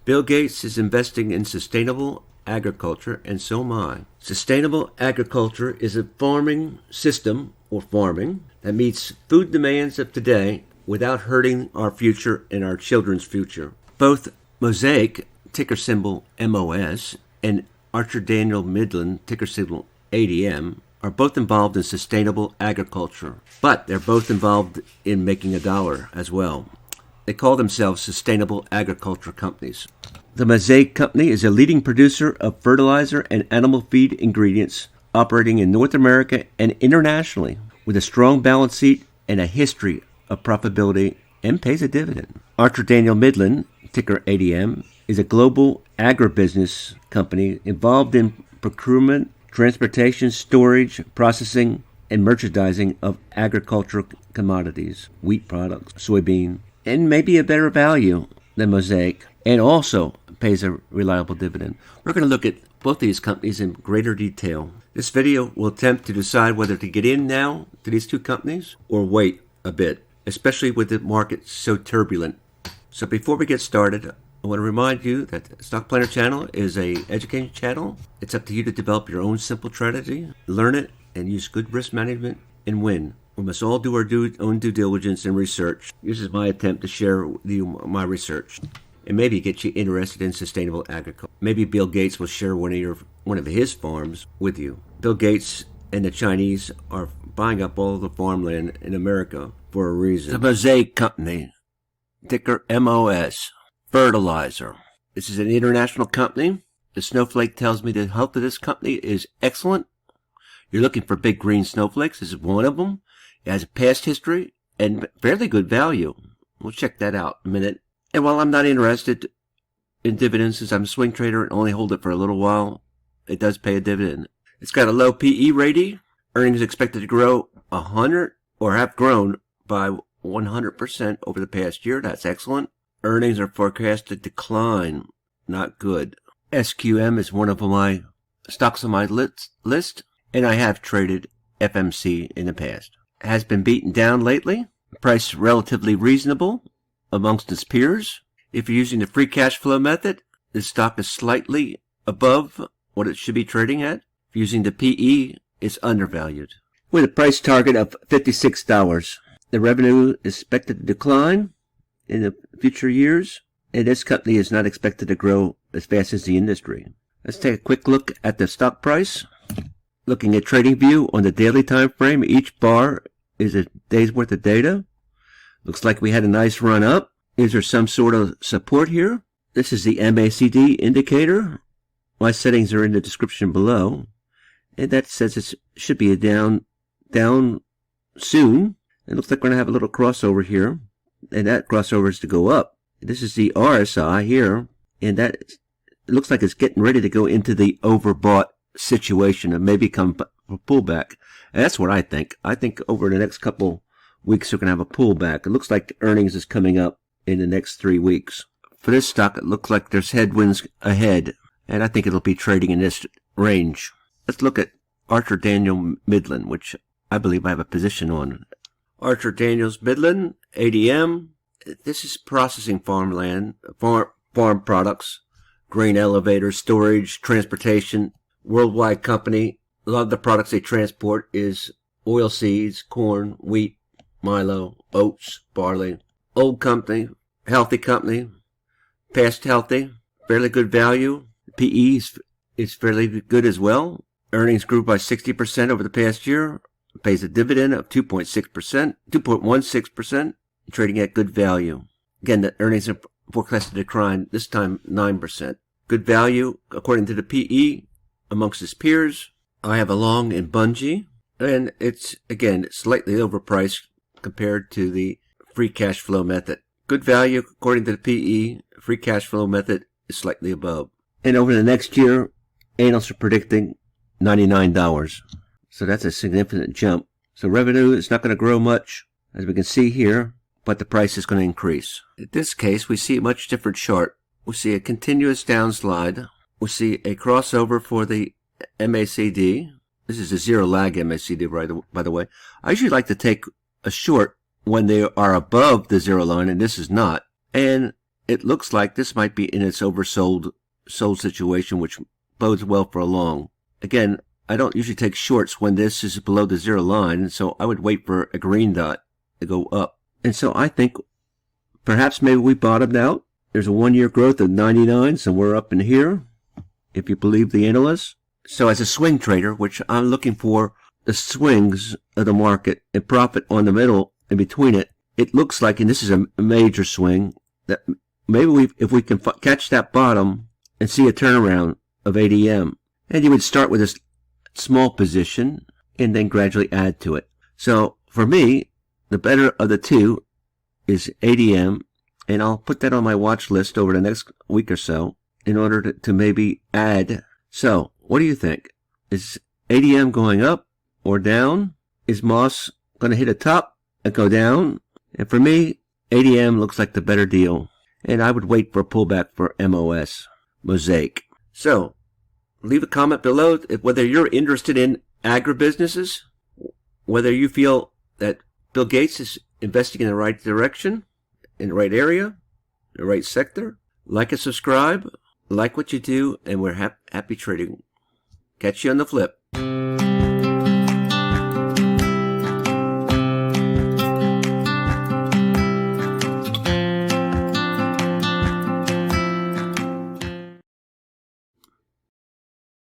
Bill Gates is investing in sustainable agriculture, and so am I. Sustainable agriculture is a farming system, or farming, that meets food demands of today without hurting our future and our children's future. Both Mosaic, ticker symbol MOS, and Archer Daniel Midland, ticker symbol ADM, are both involved in sustainable agriculture, but they're both involved in making a dollar as well. They call themselves sustainable agriculture companies. The Mosaic Company is a leading producer of fertilizer and animal feed ingredients, operating in North America and internationally, with a strong balance sheet and a history of profitability, and pays a dividend. Archer Daniel Midland, ticker ADM, is a global agribusiness company involved in procurement, transportation, storage, processing, and merchandising of agricultural commodities, wheat products, soybean, and maybe a better value than Mosaic, and also pays a reliable dividend. We're going to look at both these companies in greater detail. This video will attempt to decide whether to get in now to these two companies or wait a bit, especially with the market so turbulent. So before we get started, I want to remind you that Stock Planner channel is an education channel. It's up to you to develop your own simple strategy, learn it, and use good risk management and win. We must all do our own due diligence and research. This is my attempt to share with you my research and maybe get you interested in sustainable agriculture. Maybe Bill Gates will share one of his farms with you. Bill Gates and the Chinese are buying up all the farmland in America for a reason. The Mosaic Company, ticker MOS, fertilizer. This is an international company. The snowflake tells me the health of this company is excellent. You're looking for big green snowflakes. This is one of them. It has a past history and fairly good value. We'll check that out in a minute. And while I'm not interested in dividends, since I'm a swing trader and only hold it for a little while, it does pay a dividend. It's got a low PE rating. Earnings expected to grow 100 or have grown by 100% over the past year. That's excellent. Earnings are forecast to decline. Not good. SQM is one of my stocks on my list, and I have traded FMC in the past. It has been beaten down lately. Price relatively reasonable amongst its peers. If you're using the free cash flow method, the stock is slightly above what it should be trading at. If using the PE, it's undervalued. With a price target of $56, the revenue is expected to decline in the future years, and this company is not expected to grow as fast as the industry. Let's take a quick look at the stock price. Looking at TradingView on the daily time frame, each bar is a day's worth of data. Looks like we had a nice run up. Is there some sort of support here? This is the MACD indicator. My settings are in the description below. And that says it should be a down soon. It looks like we're going to have a little crossover here. And that crossover is to go up. This is the RSI here. And that it looks like it's getting ready to go into the overbought situation and maybe come a pullback. And that's what I think. I think over the next couple weeks we're going to have a pullback. It looks like earnings is coming up in the next 3 weeks. For this stock, it looks like there's headwinds ahead, and I think it'll be trading in this range. Let's look at Archer Daniel Midland, which I believe I have a position on. Archer Daniels Midland, ADM. This is processing farmland, farm products, grain elevators, storage, transportation, worldwide company. A lot of the products they transport is oil seeds, corn, wheat, milo, oats, barley. Old company, healthy company, past healthy, fairly good value. PE is fairly good as well. Earnings grew by 60% over the past year. Pays a dividend of 2.16%, trading at good value. Again, the earnings are forecast to decline, this time 9%. Good value, according to the PE, amongst its peers. I have a long in Bungie, and it's, again, slightly overpriced compared to the free cash flow method. Good value, according to the PE, free cash flow method is slightly above. And over the next year, analysts are predicting $99. So that's a significant jump. So revenue is not going to grow much, as we can see here, but the price is going to increase. In this case, we see a much different chart. We see a continuous downslide. We see a crossover for the MACD. This is a zero lag MACD, by the way. I usually like to take a short when they are above the zero line, and this is not. And it looks like this might be in its sold situation, which bodes well for a long. Again, I don't usually take shorts when this is below the zero line, so I would wait for a green dot to go up. And so I think perhaps maybe we bottomed out. There's a 1 year growth of 99, so we're up in here, if you believe the analysts. So as a swing trader, which I'm looking for the swings of the market and profit on the middle and between it, it looks like, and this is a major swing, that maybe if we can catch that bottom and see a turnaround of ADM, and you would start with a small position and then gradually add to it. So for me, the better of the two is ADM, and I'll put that on my watch list over the next week or so in order to maybe add. So what do you think? Is ADM going up or down? Is Moss going to hit a top and go down? And for me, ADM looks like the better deal, and I would wait for a pullback for MOS, Mosaic. So leave a comment below whether you're interested in agribusinesses, whether you feel that Bill Gates is investing in the right direction, in the right area, the right sector. Like and subscribe. Like what you do, and we're happy trading. Catch you on the flip.